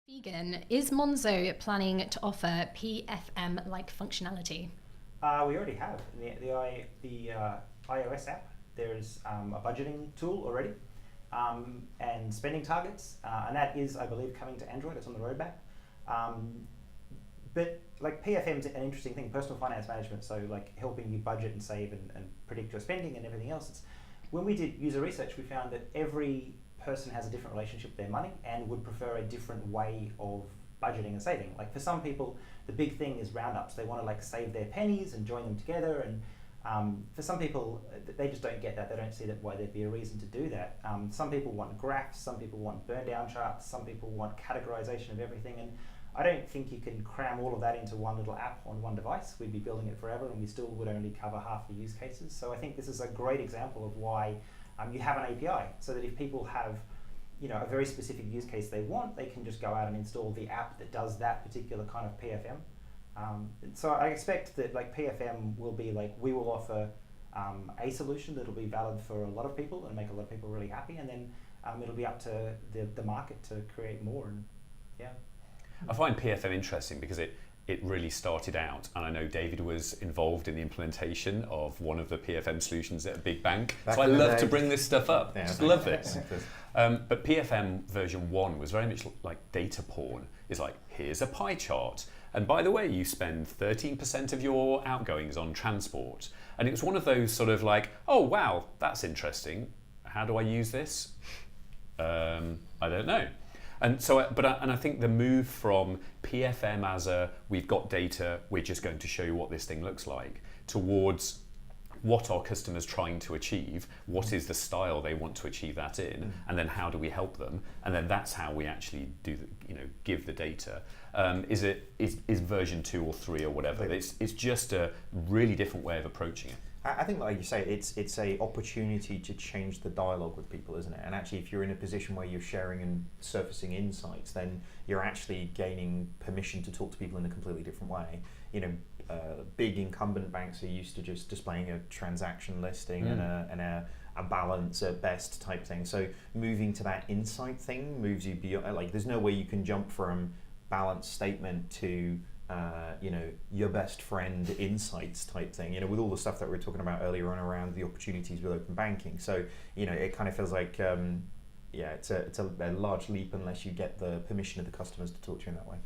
Vegan, is Monzo planning to offer PFM-like functionality? We already have in the iOS app. There's a budgeting tool already, and spending targets, and that is, I believe, coming to Android. It's on the roadmap. But like PFM's an interesting thing, personal finance management. So like helping you budget and save and predict your spending and everything else. When we did user research, we found that every person has a different relationship with their money and would prefer a different way of budgeting and saving. Like for some people, the big thing is roundups. They want to like save their pennies and join them together. And for some people, they just don't get that. They don't see that why there'd be a reason to do that. Some people want graphs. Some people want burn down charts. Some people want categorization of everything. And I don't think you can cram all of that into one little app on one device. We'd be building it forever, and we still would only cover half the use cases. So I think this is a great example of why you have an API, so that if people have, a very specific use case they want, they can just go out and install the app that does that particular kind of PFM. So I expect that like PFM will be like, we will offer a solution that'll be valid for a lot of people and make a lot of people really happy, and then it'll be up to the market to create more. And yeah. I find PFM interesting because it really started out, and I know David was involved in the implementation of one of the PFM solutions at a big bank. So I love to bring this stuff up. Yeah, just love this. But PFM version 1 was very much like data porn. It's like, here's a pie chart. And by the way, you spend 13% of your outgoings on transport. And it was one of those sort of like, oh, wow, that's interesting. How do I use this? I don't know. And so, and I think the move from PFM as we've got data, we're just going to show you what this thing looks like, towards what are customers trying to achieve, what is the style they want to achieve that in, and then how do we help them, and then that's how we actually do, give the data. Is version 2 or 3 or whatever? It's just a really different way of approaching it. I think, like you say, it's a opportunity to change the dialogue with people, isn't it? And actually, if you're in a position where you're sharing and surfacing insights, then you're actually gaining permission to talk to people in a completely different way. Big incumbent banks are used to just displaying a transaction listing and a balance at best type thing. So moving to that insight thing moves you beyond. Like, there's no way you can jump from balance statement to your best friend insights type thing, with all the stuff that we were talking about earlier on around the opportunities with open banking. So, it kind of feels like, it's a large leap unless you get the permission of the customers to talk to you in that way.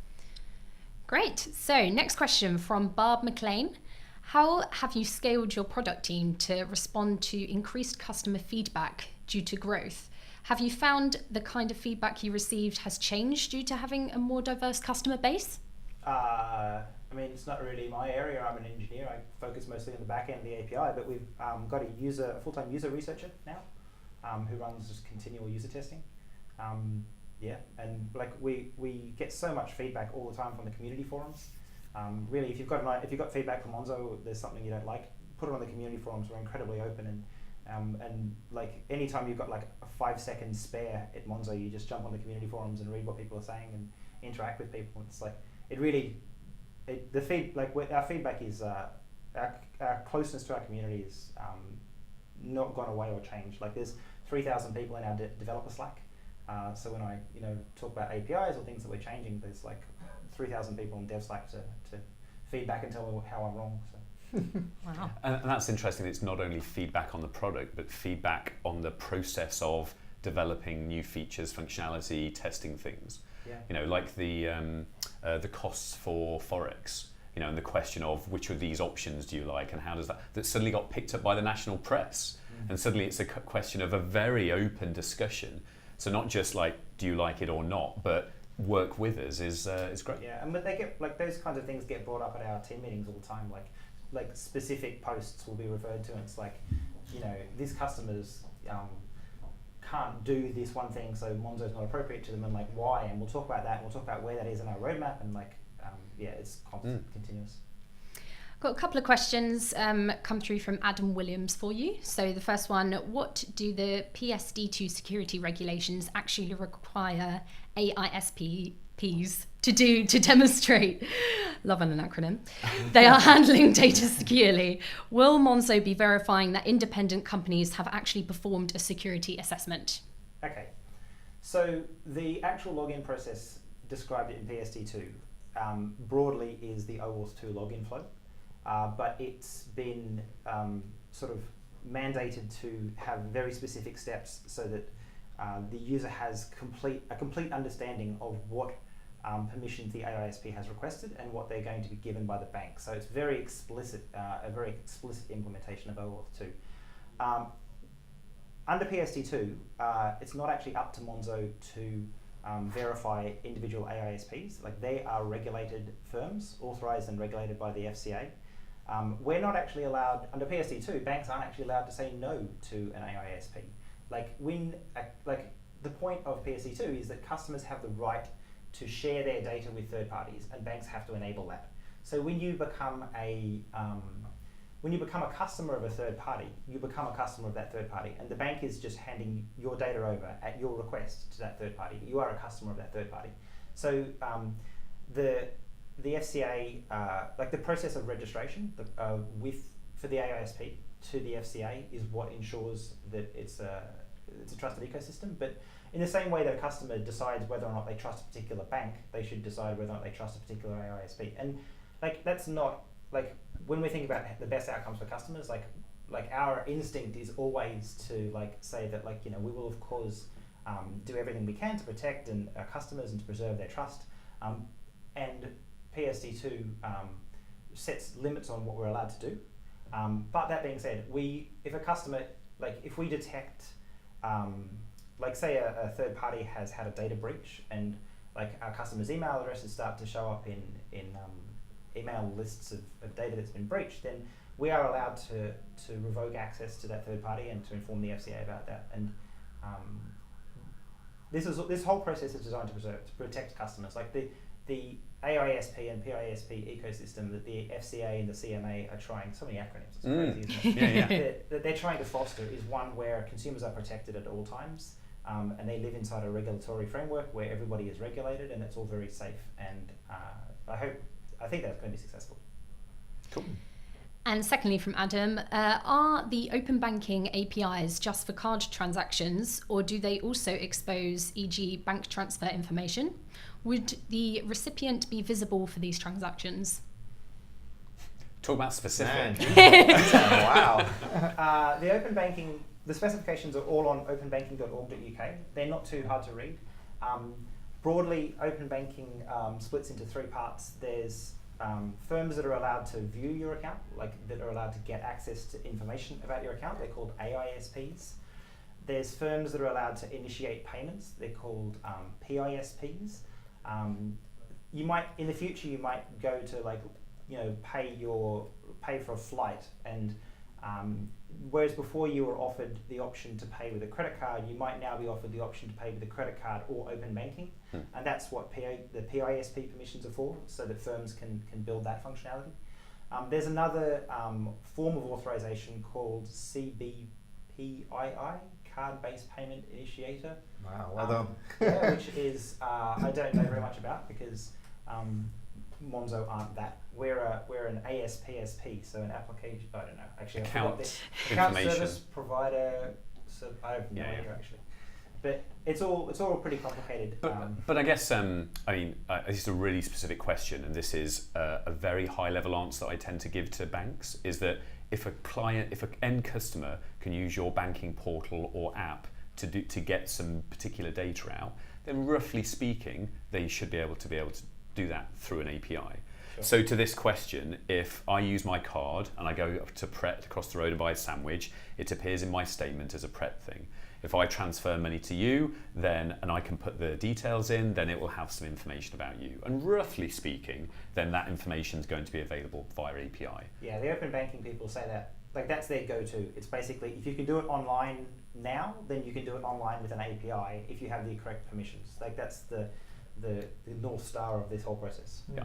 Great. So next question from Barb McLean. How have you scaled your product team to respond to increased customer feedback due to growth? Have you found the kind of feedback you received has changed due to having a more diverse customer base? It's not really my area. I'm an engineer. I focus mostly on the back end of the API, but we've got a full-time user researcher now who runs just continual user testing. And like we get so much feedback all the time from the community forums. Really, if you've got feedback from Monzo, there's something you don't like, put it on the community forums. We're incredibly open, and like anytime you've got like a 5-second spare at Monzo, you just jump on the community forums and read what people are saying and interact with people. It's like our feedback is our closeness to our community is not gone away or changed. Like there's 3,000 people in our developer Slack. So when I talk about APIs or things that we're changing, there's like 3,000 people in Dev Slack to feedback and tell me how I'm wrong. So. Wow. And that's interesting. It's not only feedback on the product, but feedback on the process of developing new features, functionality, testing things. Yeah. Like the costs for Forex. And the question of which of these options do you like, and how does that suddenly got picked up by the national press, and suddenly it's a question of a very open discussion. So not just like, do you like it or not, but work with us is great. Yeah, but they get like those kinds of things get brought up at our team meetings all the time. Like specific posts will be referred to, and it's like, these customers can't do this one thing, so Monzo's not appropriate to them, and like why? And we'll talk about that. And we'll talk about where that is in our roadmap, and like it's constant, continuous. Got a couple of questions come through from Adam Williams for you. So the first one, what do the PSD2 security regulations actually require AISPs to do to demonstrate, love an acronym, they are handling data securely? Will Monzo be verifying that independent companies have actually performed a security assessment? Okay, so the actual login process described it in PSD2 broadly is the OAuth2 login flow, but it's been sort of mandated to have very specific steps so that the user has a complete understanding of what permissions the AISP has requested and what they're going to be given by the bank. So it's very explicit, a very explicit implementation of OAuth2. Under PSD2, it's not actually up to Monzo to verify individual AISPs. Like, they are regulated firms, authorized and regulated by the FCA. We're not actually allowed, under PSD2, banks aren't actually allowed to say no to an AISP. Like, the point of PSD2 is that customers have the right to share their data with third parties, and banks have to enable that. So when you become a customer of a third party, you become a customer of that third party, and the bank is just handing your data over at your request to that third party. You are a customer of that third party. So the FCA, like the process of registration for the AISP to the FCA is what ensures that it's a trusted ecosystem. But in the same way that a customer decides whether or not they trust a particular bank, they should decide whether or not they trust a particular AISP. And like, that's not, like, when we think about the best outcomes for customers, like our instinct is always to say that we will of course do everything we can to protect our customers and to preserve their trust. And PSD2 sets limits on what we're allowed to do. But that being said, if a customer, if we detect, say a third party has had a data breach and our customers' email addresses start to show up in email lists of data that's been breached, then we are allowed to revoke access to that third party and to inform the FCA about that. And this whole process is designed to protect customers. Like the AISP and PISP ecosystem that the FCA and the CMA are trying, so many acronyms, it's crazy, isn't it? That they're trying to foster is one where consumers are protected at all times, and they live inside a regulatory framework where everybody is regulated and it's all very safe. And I think that's going to be successful. Cool. And secondly, from Adam, are the open banking APIs just for card transactions, or do they also expose, e.g., bank transfer information? Would the recipient be visible for these transactions? Talk about specific. Wow. The open banking, the specifications are all on openbanking.org.uk. They're not too hard to read. Broadly, open banking splits into three parts. There's firms that are allowed to view your account, that are allowed to get access to information about your account. They're called AISPs. There's firms that are allowed to initiate payments. They're called PISPs. You might, in the future, you might go to pay for a flight, and whereas before you were offered the option to pay with a credit card, you might now be offered the option to pay with a credit card or open banking. And that's what the PISP permissions are for, so that firms can build that functionality. There's another form of authorization called CBPII, Card-Based Payment Initiator. Wow, well done. Yeah, which is, I don't know very much about, because Monzo aren't that. We're an ASPSP, so an application, I don't know, actually account service provider, so I have no idea actually. But it's all pretty complicated. But I guess this is a really specific question, and this is a very high level answer that I tend to give to banks, is that if an end customer can use your banking portal or app to get some particular data out, then roughly speaking, they should be able to do that through an API. Sure. So to this question, if I use my card and I go up to Pret across the road and buy a sandwich, it appears in my statement as a Pret thing. If I transfer money to you, and I can put the details in, then it will have some information about you. And roughly speaking, then that information is going to be available via API. Yeah, the open banking people say that, that's their go-to. It's basically, if you can do it online now, then you can do it online with an API if you have the correct permissions. That's the North Star of this whole process. Yeah.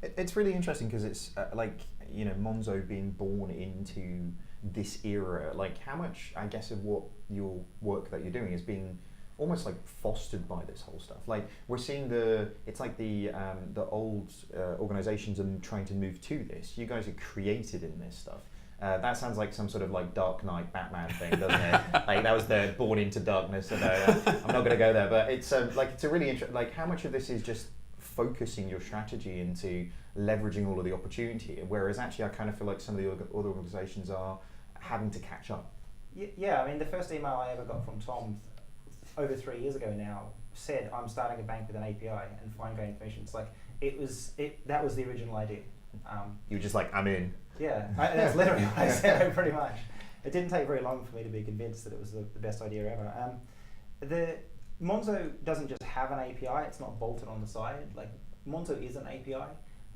It's really interesting because it's Monzo being born into this era. How much, I guess, of what your work that you're doing is being almost fostered by this whole stuff. We're seeing the old organizations and trying to move to this. You guys are created in this stuff. That sounds like some sort of Dark Knight Batman thing, doesn't it? That was the born into darkness. And I'm not going to go there, but it's a really interesting. How much of this is just focusing your strategy into leveraging all of the opportunity, whereas actually I kind of feel like some of the other organizations are having to catch up. Yeah, I mean, the first email I ever got from Tom over 3 years ago now said, I'm starting a bank with an API and fine-grained permissions. Like, that was the original idea. You were just like, I'm in. Yeah, that's literally what I said, pretty much. It didn't take very long for me to be convinced that it was the best idea ever. The Monzo doesn't just have an API, it's not bolted on the side. Like, Monzo is an API,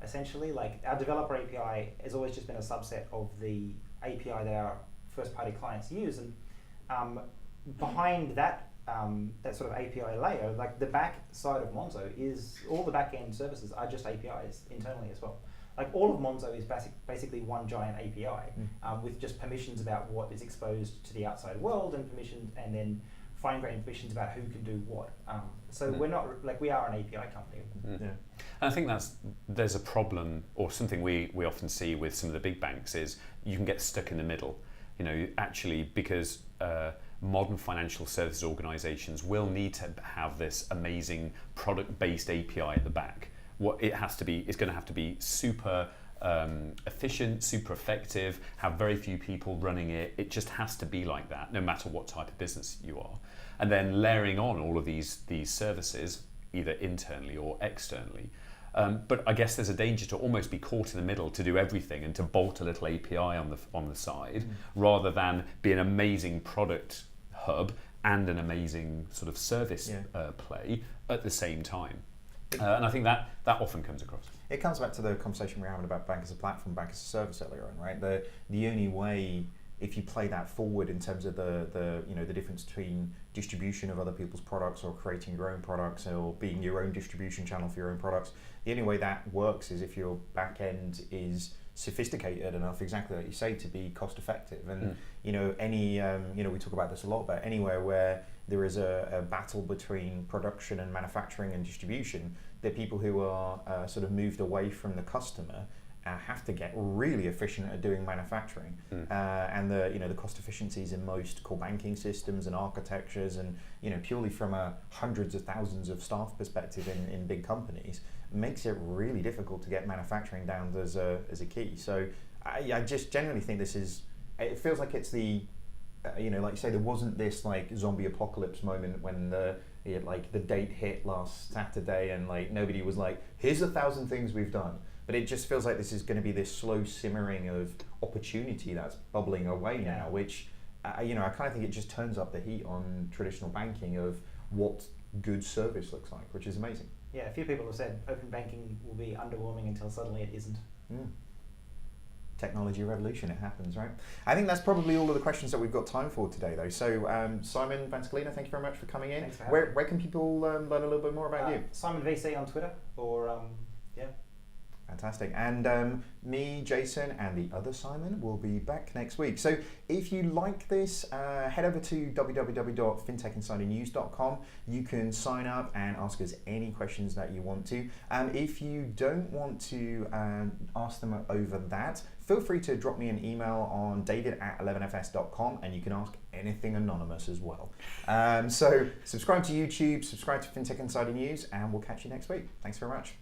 essentially. Like, our developer API has always just been a subset of the API that our first-party clients use. And behind that sort of API layer, like the back side of Monzo is all the back-end services are just APIs internally as well. Like all of Monzo is basically one giant API with just permissions about what is exposed to the outside world and permissions, and then fine-grained permissions about who can do what. So we're not like, we are an API company. Yeah. And I think there's a problem, or something we often see with some of the big banks is you can get stuck in the middle. You know, actually, because modern financial services organizations will need to have this amazing product-based API at the back. What it has to be is going to have to be super efficient, super effective, have very few people running it. It just has to be like that, no matter what type of business you are. And then layering on all of these services, either internally or externally. But I guess there's a danger to almost be caught in the middle, to do everything and to bolt a little API on the side, rather than be an amazing product hub and an amazing sort of service play at the same time. And I think that often comes across. It comes back to the conversation we were having about bank as a platform, bank as a service earlier on, right? The only way, if you play that forward in terms of the difference between distribution of other people's products or creating your own products or being your own distribution channel for your own products, the only way that works is if your back end is sophisticated enough, exactly like you say, to be cost effective. And we talk about this a lot, but anywhere where there is a battle between production and manufacturing and distribution, the people who are sort of moved away from the customer have to get really efficient at doing manufacturing. And the cost efficiencies in most core banking systems and architectures, and purely from a hundreds of thousands of staff perspective in big companies, makes it really difficult to get manufacturing down as a key. So I just generally think it feels like it's the like you say, there wasn't this like zombie apocalypse moment when the date hit last Saturday and like nobody was like, here's 1,000 things we've done. But it just feels like this is going to be this slow simmering of opportunity that's bubbling away now, which I kind of think it just turns up the heat on traditional banking of what good service looks like, which is amazing. Yeah, a few people have said open banking will be underwhelming until suddenly it isn't. Technology revolution, it happens, right? I think that's probably all of the questions that we've got time for today, though. So, Simon Vans-Colina, thank you very much for coming in. Thanks for having me. Where can people learn a little bit more about you? Simon VC on Twitter, or Fantastic. And me, Jason, and the other Simon will be back next week. So if you like this, head over to www.fintechinsidernews.com. You can sign up and ask us any questions that you want to. If you don't want to ask them over that, feel free to drop me an email on david@11fs.com, and you can ask anything anonymous as well. So subscribe to YouTube, subscribe to FinTech Insider News, and we'll catch you next week. Thanks very much.